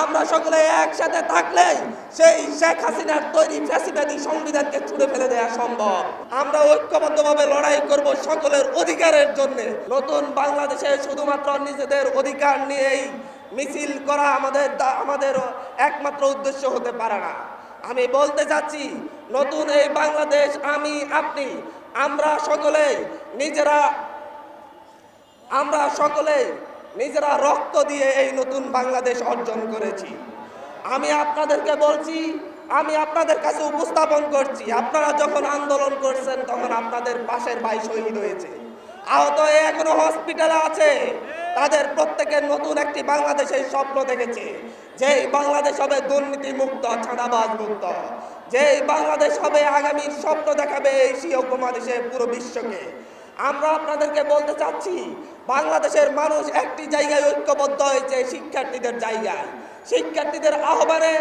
আমরা সকলে একসাথে থাকলে সেই শেখ হাসিনার তৈরি ফ্যাসিবাদী সংবিধানকে ছুঁড়ে ফেলে দেওয়া সম্ভব। আমরা ঐক্যবদ্ধভাবে লড়াই করব সকলের অধিকারের জন্য। নতুন বাংলাদেশে শুধুমাত্র নিজেদের অধিকার নিয়েই মিছিল করা আমাদের একমাত্র উদ্দেশ্য হতে পারে না। আমি বলতে চাচ্ছি, নতুন এই বাংলাদেশ আমি আপনি আমরা সকলে নিজেরা রক্ত দিয়ে এই নতুন বাংলাদেশ অর্জন করেছি। আমি আপনাদেরকে বলছি, আমি আপনাদের কাছে উপস্থাপন করছি, আপনারা যখন আন্দোলন করছেন তখন আপনাদের পাশের ভাই শহীদ হয়েছে, আহত হয়ে এখনো হসপিটালে আছে। তাদের প্রত্যেকের নতুন একটি বাংলাদেশের স্বপ্ন দেখেছে, যেই বাংলাদেশ হবে দুর্নীতি মুক্ত, ছাঁদাবাজ মুক্ত, যেই বাংলাদেশ হবে আগামীর স্বপ্ন দেখাবে এশিয়া উপমহাদেশে পুরো বিশ্বকে। আমরা আপনাদেরকে বলতে চাচ্ছি, বাংলাদেশের মানুষ একটি জায়গায় ঐক্যবদ্ধ হয়েছে, শিক্ষার্থীদের জায়গায়। শিক্ষার্থীদের আহ্বানে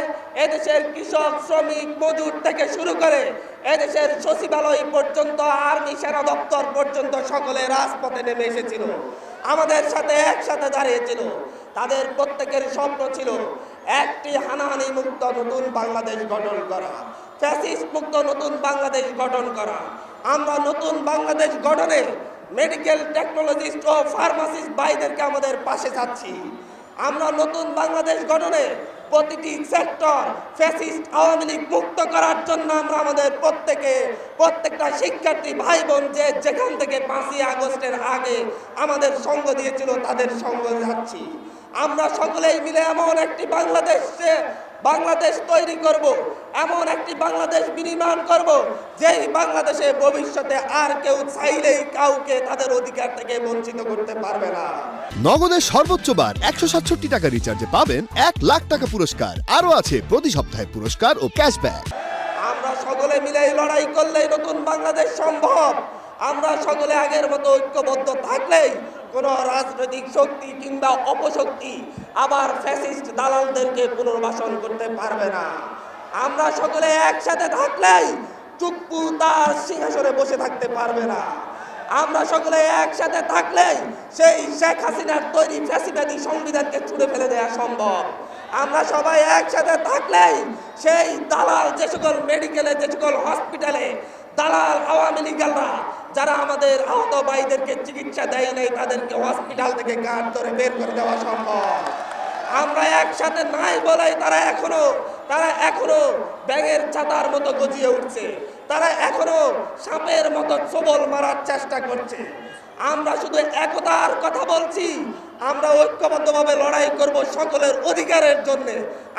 এদেশের কৃষক, শ্রমিক, মজুর থেকে শুরু করে এদেশের সচিবালয় পর্যন্ত, আর্মি, সেনা দপ্তর পর্যন্ত সকলে রাজপথে নেমে এসেছিল, আমাদের সাথে একসাথে দাঁড়িয়েছিল। তাদের প্রত্যেকের স্বপ্ন ছিল একটি হানাহানি মুক্ত নতুন বাংলাদেশ গঠন করা, ফ্যাসিস্ট মুক্ত নতুন বাংলাদেশ গঠন করা। আমরা নতুন বাংলাদেশ গঠনে মেডিকেল টেকনোলজিস্ট ও ফার্মাসিস্ট ভাইদেরকে আমাদের পাশে চাচ্ছি। আমরা নতুন বাংলাদেশ গঠনে প্রতিটি সেক্টর ফ্যাসিস্ট আওয়ামী লীগ মুক্ত করার জন্য আমরা আমাদের প্রত্যেকটা শিক্ষার্থী ভাই বোন যেখান থেকে 5ই আগস্টের আগে আমাদের সঙ্গ দিয়েছিল তাদের সঙ্গ যাচ্ছি। আমরা সকলেই মিলে এমন একটি বাংলাদেশ তৈরি করব, এমন একটি বাংলাদেশ বিনির্মাণ করব, যেই বাংলাদেশে ভবিষ্যতে আর কেউ চাইলেই কাউকে তাদের অধিকার থেকে বঞ্চিত করতে পারবে না। নগদের সর্বোচ্চ বার 167 টাকা রিচার্জে পাবেন 1 লাখ টাকা পুরস্কার। আরও আছে প্রতি সপ্তাহে পুরস্কার ও ক্যাশব্যাক। আমরা সকলে মিলে লড়াই করলেই নতুন বাংলাদেশ সম্ভব। আমরা সকলে আগের মতো ঐক্যবদ্ধ থাকলেই কোন রাজনৈতিক শক্তি কিংবা অপশক্তি আবার ফ্যাসিস্ট দালালদেরকে পুনর্বাসন করতে পারবে না। আমরা সকলে একসাথে থাকলেই চুপ্পু তার সিংহাসনে বসে থাকতে পারবে না। আমরা সকলে একসাথে থাকলেই সেই শেখ হাসিনার তৈরি ফ্যাসিবাদী সংবিধানকে ছুঁড়ে ফেলে দেওয়া সম্ভব। আমরা সবাই একসাথে থাকলেই সেই দালাল, যে সকল মেডিকেলে, যে সকল হসপিটালে দালাল আওয়ামী লীগালরা যারা আমাদের আহত ভাইদেরকে চিকিৎসা দেয় নাই, তাদেরকে হসপিটাল থেকে গার্ড ধরে বের করে দেওয়া সম্ভব। আমরা একসাথে নাই বলেই তারা এখনো ব্যাঙের ছাতার মতো গজিয়ে উঠছে, তারা এখনো সাপের মতো ছোবল মারার চেষ্টা করছে। আমরা শুধু একতার কথা বলছি, আমরা ঐক্যবদ্ধভাবে লড়াই করব সকলের অধিকারের জন্য।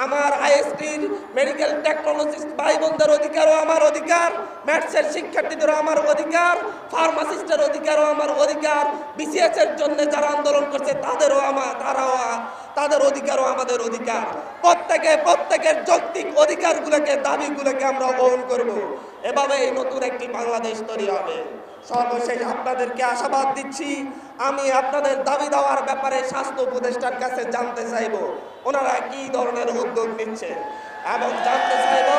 আমার আইএসটির মেডিকেল টেকনোলজিস্ট ভাই বোনদের অধিকারও আমার অধিকার, ম্যাথসের শিক্ষার্থীদেরও আমার অধিকার, ফার্মাসিস্টের অধিকারও আমার অধিকার, বিসিএস এর জন্য যারা আন্দোলন করছে তাদের অধিকারও আমাদের অধিকার। প্রত্যেকের যৌক্তিক অধিকারগুলোকে, দাবিগুলোকে আমরা বহন করব। এভাবে এই নতুন একটি বাংলাদেশ তৈরি হবে। সর্বশেষ আপনাদেরকে আশাবাদ দিচ্ছি, আমি আপনাদের দাবি দেওয়ার ব্যাপারে স্বাস্থ্য উপদেষ্টার কাছে জানতে চাইব ওনারা কি ধরনের উদ্যোগ নিচ্ছে, এবং জানতে চাইব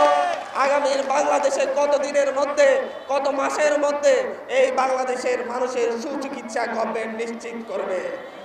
আগামীর বাংলাদেশের কত দিনের মধ্যে, কত মাসের মধ্যে এই বাংলাদেশের মানুষের সুচিকিৎসা গভর্নমেন্ট নিশ্চিত করবে।